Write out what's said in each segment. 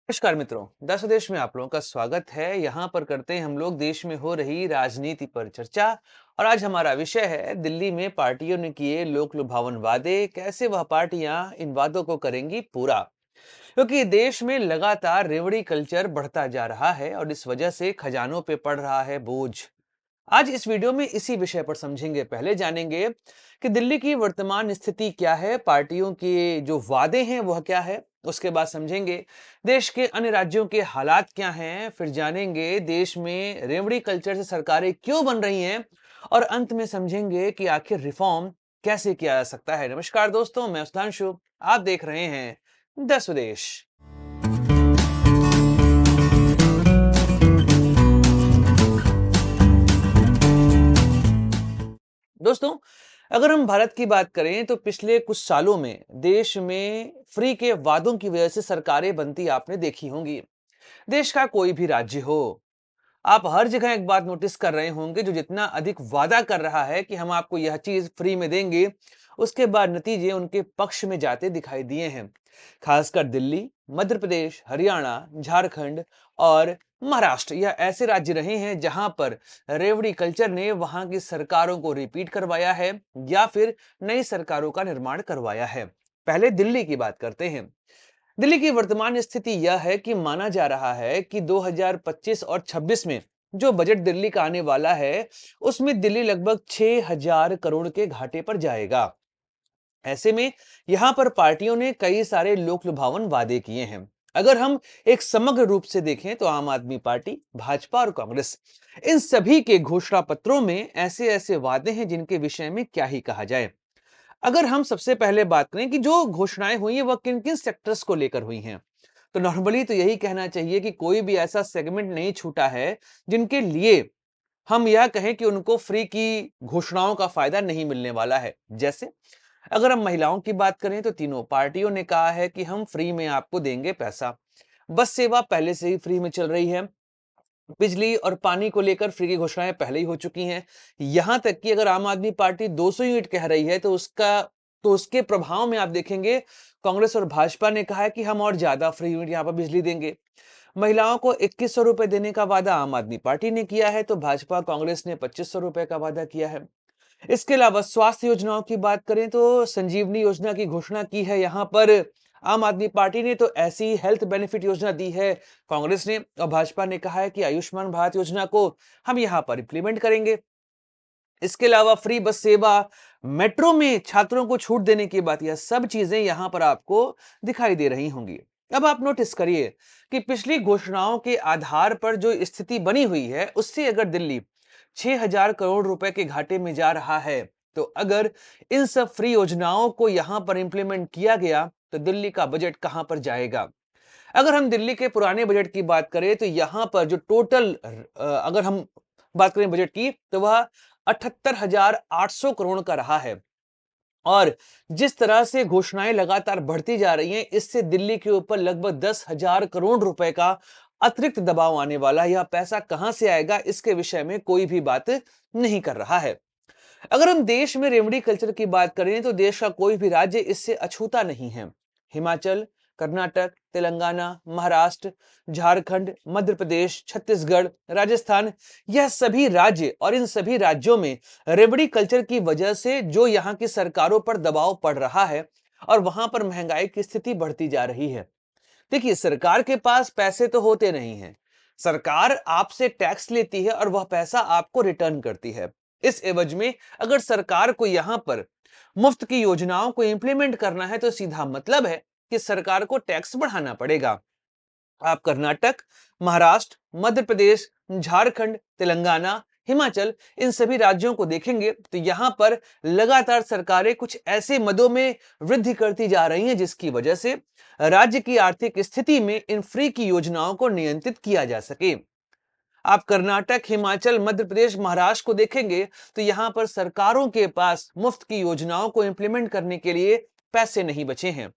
नमस्कार मित्रों, देश विदेश में आप लोगों का स्वागत है। यहाँ पर करते हैं हम लोग देश में हो रही राजनीति पर चर्चा। और आज हमारा विषय है दिल्ली में पार्टियों ने किए लोक लुभावन वादे, कैसे वह पार्टियां इन वादों को करेंगी पूरा। क्योंकि देश में लगातार रेवड़ी कल्चर बढ़ता जा रहा है और इस वजह से खजानों पे पड़ रहा है बोझ। आज इस वीडियो में इसी विषय पर समझेंगे। पहले जानेंगे कि दिल्ली की वर्तमान स्थिति क्या है, पार्टियों के जो वादे हैं वह क्या है। उसके बाद समझेंगे देश के अन्य राज्यों के हालात क्या हैं। फिर जानेंगे देश में रेवड़ी कल्चर से सरकारें क्यों बन रही हैं। और अंत में समझेंगे कि आखिर रिफॉर्म कैसे किया जा सकता है। नमस्कार दोस्तों, मैं सुधांशु, आप देख रहे हैं देश विदेश। दोस्तों, अगर हम भारत की बात करें तो पिछले कुछ सालों में देश में फ्री के वादों की वजह से सरकारें बनती आपने देखी होंगी। देश का कोई भी राज्य हो, आप हर जगह एक बात नोटिस कर रहे होंगे, जो जितना अधिक वादा कर रहा है कि हम आपको यह चीज फ्री में देंगे, उसके बाद नतीजे उनके पक्ष में जाते दिखाई दिए हैं। खासकर दिल्ली, मध्य प्रदेश, हरियाणा, झारखंड और महाराष्ट्र यह ऐसे राज्य रहे हैं जहां पर रेवड़ी कल्चर ने वहां की सरकारों को रिपीट करवाया है या फिर नई सरकारों का निर्माण करवाया है। पहले दिल्ली की बात करते हैं। दिल्ली की वर्तमान स्थिति यह है कि माना जा रहा है कि 2025 और 26 में जो बजट दिल्ली का आने वाला है, उसमें दिल्ली लगभग 6000 करोड़ के घाटे पर जाएगा। ऐसे में यहां पर पार्टियों ने कई सारे लोक लुभावन वादे किए हैं। अगर हम एक समग्र रूप से देखें तो आम आदमी पार्टी, भाजपा और कांग्रेस, इन सभी के घोषणा पत्रों में ऐसे ऐसे वादे हैं जिनके विषय में क्या ही कहा जाए। अगर हम सबसे पहले बात करें कि जो घोषणाएं हुई हैं वह किन किन सेक्टर्स को लेकर हुई हैं, तो नॉर्मली तो यही कहना चाहिए कि कोई भी ऐसा सेगमेंट नहीं छूटा है जिनके लिए हम यह कहें कि उनको फ्री की घोषणाओं का फायदा नहीं मिलने वाला है। जैसे अगर हम महिलाओं की बात करें तो तीनों पार्टियों ने कहा है कि हम फ्री में आपको देंगे पैसा। बस सेवा पहले से ही फ्री में चल रही है। बिजली और पानी को लेकर फ्री की घोषणाएं पहले ही हो चुकी हैं। यहां तक कि अगर आम आदमी पार्टी 200 यूनिट कह रही है तो उसके प्रभाव में आप देखेंगे कांग्रेस और भाजपा ने कहा है कि हम और ज्यादा फ्री यूनिट यहां पर बिजली देंगे। महिलाओं को 2100 रुपए देने का वादा आम आदमी पार्टी ने किया है, तो भाजपा कांग्रेस ने 2500 रुपए का वादा किया है। इसके अलावा स्वास्थ्य योजनाओं की बात करें तो संजीवनी योजना की घोषणा की है यहां पर आम आदमी पार्टी ने, तो ऐसी हेल्थ बेनिफिट योजना दी है कांग्रेस ने। और भाजपा ने कहा है कि आयुष्मान भारत योजना को हम यहां पर इंप्लीमेंट करेंगे। इसके अलावा फ्री बस सेवा, मेट्रो में छात्रों को छूट देने की बात, यह सब चीजें यहां पर आपको दिखाई दे रही होंगी। अब आप नोटिस करिए कि पिछली घोषणाओं के आधार पर जो स्थिति बनी हुई है, उससे अगर दिल्ली 6000 करोड़ रुपए के घाटे में जा रहा है, तो अगर इन सब फ्री योजनाओं को यहां पर इंप्लीमेंट किया गया तो दिल्ली का बजट कहां पर जाएगा। अगर हम दिल्ली के पुराने बजट की बात करें तो यहां पर जो टोटल अगर हम बात करें बजट की, तो वह 78,800 करोड़ का रहा है। और जिस तरह से घोषणाएं लगातार बढ़ती जा रही हैं, इससे दिल्ली के ऊपर लगभग 10,000 करोड़ रुपए का अतिरिक्त दबाव आने वाला है। यह पैसा कहां से आएगा, इसके विषय में कोई भी बात नहीं कर रहा है। अगर हम देश में रेमडी कल्चर की बात करें तो देश का कोई भी राज्य इससे अछूता नहीं है। हिमाचल, कर्नाटक, तेलंगाना, महाराष्ट्र, झारखंड, मध्य प्रदेश, छत्तीसगढ़, राजस्थान, यह सभी राज्य और इन सभी राज्यों में रेवड़ी कल्चर की वजह से जो यहाँ की सरकारों पर दबाव पड़ रहा है और वहां पर महंगाई की स्थिति बढ़ती जा रही है। देखिए, सरकार के पास पैसे तो होते नहीं हैं। सरकार आपसे टैक्स लेती है और वह पैसा आपको रिटर्न करती है। इस एवज में अगर सरकार को यहां पर मुफ्त की योजनाओं को इंप्लीमेंट करना है, तो सीधा मतलब है कि सरकार को टैक्स बढ़ाना पड़ेगा। आप कर्नाटक, महाराष्ट्र, मध्य प्रदेश, झारखंड, तेलंगाना, हिमाचल, इन सभी राज्यों को देखेंगे तो यहां पर लगातार सरकारें कुछ ऐसे मदों में वृद्धि करती जा रही हैं जिसकी वजह से राज्य की आर्थिक स्थिति में इन फ्री की योजनाओं को नियंत्रित किया जा सके। आप कर्नाटक, हिमाचल, मध्य प्रदेश, महाराष्ट्र को देखेंगे तो यहां पर सरकारों के पास मुफ्त की योजनाओं को इंप्लीमेंट करने के लिए पैसे नहीं बचे हैं।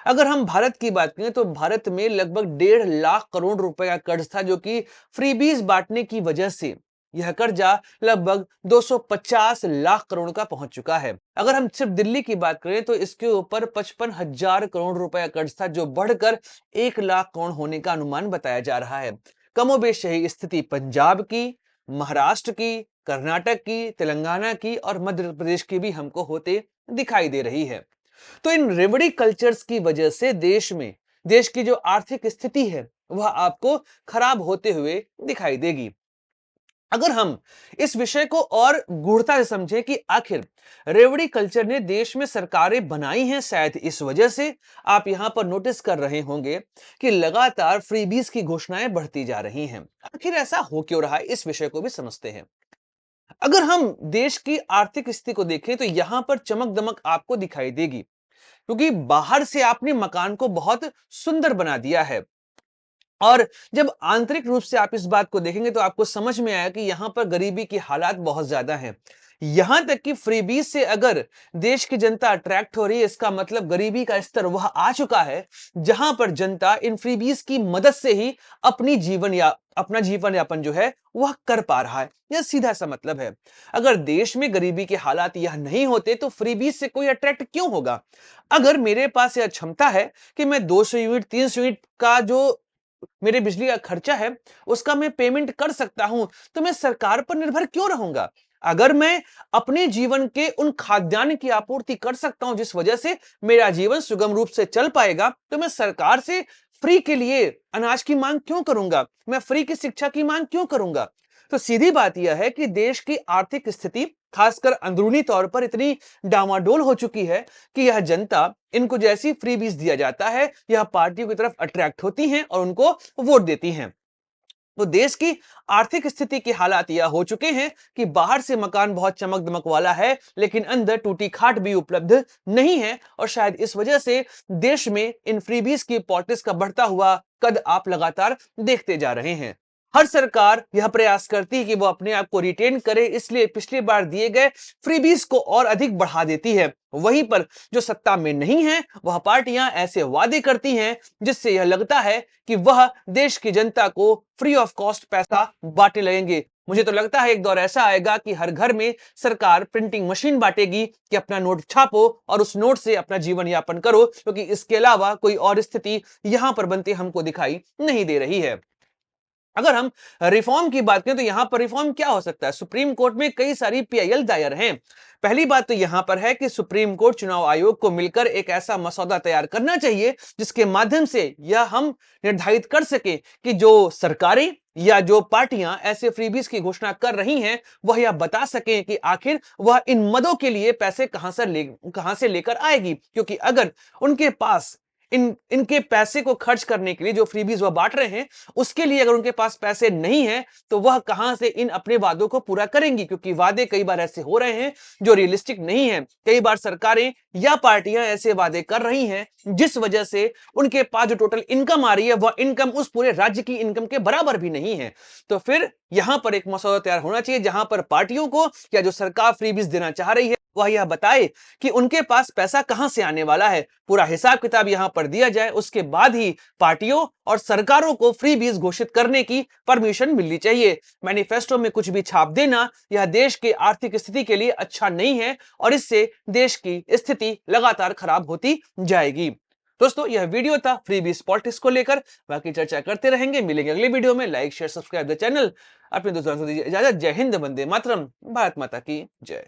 अगर हम भारत की बात करें तो भारत में लगभग 1.5 लाख करोड़ रुपए का कर्ज था, जो कि फ्रीबीज बांटने की वजह से यह कर्जा लगभग 250 लाख करोड़ का पहुंच चुका है। अगर हम सिर्फ दिल्ली की बात करें तो इसके ऊपर 55,000 करोड़ रुपए का कर्ज था, जो बढ़कर 1 लाख करोड़ होने का अनुमान बताया जा रहा है। कमोबेश यही स्थिति पंजाब की, महाराष्ट्र की, कर्नाटक की, तेलंगाना की और मध्य प्रदेश की भी हमको होते दिखाई दे रही है। तो इन रेवड़ी कल्चर्स की वजह से देश की जो आर्थिक स्थिति है वह आपको खराब होते हुए दिखाई देगी। अगर हम इस विषय को और गूढ़ता से समझें कि आखिर रेवड़ी कल्चर ने देश में सरकारें बनाई हैं, शायद इस वजह से आप यहां पर नोटिस कर रहे होंगे कि लगातार फ्रीबीज की घोषणाएं बढ़ती जा रही हैं। आखिर ऐसा हो क्यों रहा है, इस विषय को भी समझते हैं। अगर हम देश की आर्थिक स्थिति को देखें तो यहां पर चमक दमक आपको दिखाई देगी, क्योंकि बाहर से आपने मकान को बहुत सुंदर बना दिया है, और जब आंतरिक रूप से आप इस बात को देखेंगे तो आपको समझ में आया कि यहां पर गरीबी की हालात बहुत ज्यादा हैं। यहां तक कि फ्रीबीज से अगर देश की जनता अट्रैक्ट हो रही है, इसका मतलब गरीबी का स्तर वह आ चुका है जहां पर जनता इन फ्रीबीज की मदद से ही अपना जीवन यापन जो है वह कर पा रहा है। यह सीधा सा मतलब है। अगर देश में गरीबी के हालात यह नहीं होते तो फ्रीबीज से कोई अट्रैक्ट क्यों होगा। अगर मेरे पास यह क्षमता है कि मैं 200 यूनिट 300 यूनिट का जो मेरे बिजली का खर्चा है उसका मैं पेमेंट कर सकता हूं, तो मैं सरकार पर निर्भर क्यों रहूंगा। अगर मैं अपने जीवन के उन खाद्यान्न की आपूर्ति कर सकता हूं जिस वजह से मेरा जीवन सुगम रूप से चल पाएगा, तो मैं सरकार से फ्री के लिए अनाज की मांग क्यों करूंगा, मैं फ्री की शिक्षा की मांग क्यों करूंगा। तो सीधी बात यह है कि देश की आर्थिक स्थिति खासकर अंदरूनी तौर पर इतनी डामाडोल हो चुकी है कि यह जनता, इनको जैसी फ्रीबीज दिया जाता है, यह पार्टियों की तरफ अट्रैक्ट होती हैं और उनको वोट देती हैं। तो देश की आर्थिक स्थिति के हालात यह हो चुके हैं कि बाहर से मकान बहुत चमक दमक वाला है, लेकिन अंदर टूटी खाट भी उपलब्ध नहीं है, और शायद इस वजह से देश में इन फ्रीबीज की पॉलिटिक्स का बढ़ता हुआ कद आप लगातार देखते जा रहे हैं। हर सरकार यह प्रयास करती है कि वो अपने आप को रिटेन करे, इसलिए पिछली बार दिए गए फ्रीबीज को और अधिक बढ़ा देती है। वहीं पर जो सत्ता में नहीं है वह पार्टियां ऐसे वादे करती हैं जिससे यह लगता है कि वह देश की जनता को फ्री ऑफ कॉस्ट पैसा बांटने लगेंगे। मुझे तो लगता है एक दौर ऐसा आएगा कि हर घर में सरकार प्रिंटिंग मशीन बांटेगी कि अपना नोट छापो और उस नोट से अपना जीवन यापन करो, क्योंकि इसके अलावा कोई और स्थिति यहां पर बनती हमको दिखाई नहीं दे रही है। अगर हम रिफॉर्म की बात करें तो यहां पर रिफॉर्म क्या हो सकता है। सुप्रीम कोर्ट में कई सारी पीआईएल दायर हैं। पहली बात तो यहां पर है कि सुप्रीम कोर्ट चुनाव आयोग को मिलकर एक ऐसा मसौदा तैयार करना चाहिए जिसके माध्यम से यह हम निर्धारित कर सके कि जो सरकारें या जो पार्टियां ऐसे फ्रीबीज की घोषणा कर रही हैं वह यह बता सकें कि आखिर वह इन मदों के लिए पैसे कहां से लेकर आएगी, क्योंकि अगर उनके पास इनके पैसे को खर्च करने के लिए जो फ्रीबीज वह बांट रहे हैं उसके लिए अगर उनके पास पैसे नहीं है तो वह कहां से इन अपने वादों को पूरा करेंगी, क्योंकि वादे कई बार ऐसे हो रहे हैं जो रियलिस्टिक नहीं है। कई बार सरकारें या पार्टियां ऐसे वादे कर रही हैं जिस वजह से उनके पास जो टोटल इनकम आ रही है वह इनकम उस पूरे राज्य की इनकम के बराबर भी नहीं है। तो फिर यहां पर एक मसौदा तैयार होना चाहिए जहां पर पार्टियों को या जो सरकार फ्रीबीज देना चाह रही है वह यह बताए कि उनके पास पैसा कहां से आने वाला है, पूरा हिसाब किताब यहां पर दिया जाए। उसके बाद ही पार्टियों और सरकारों को फ्रीबीज घोषित करने की परमिशन मिलनी चाहिए। मैनिफेस्टो में कुछ भी छाप देना यह देश की आर्थिक स्थिति के लिए अच्छा नहीं है और इससे देश की स्थिति लगातार खराब होती जाएगी। दोस्तों, यह वीडियो था फ्रीबीज पॉलिटिक्स को लेकर। बाकी चर्चा करते रहेंगे, मिलेंगे अगले वीडियो में। Like share subscribe the channel. अपने दोस्तों को दीजिए इजाजत। जय हिंद, वंदे मातरम, भारत माता की जय।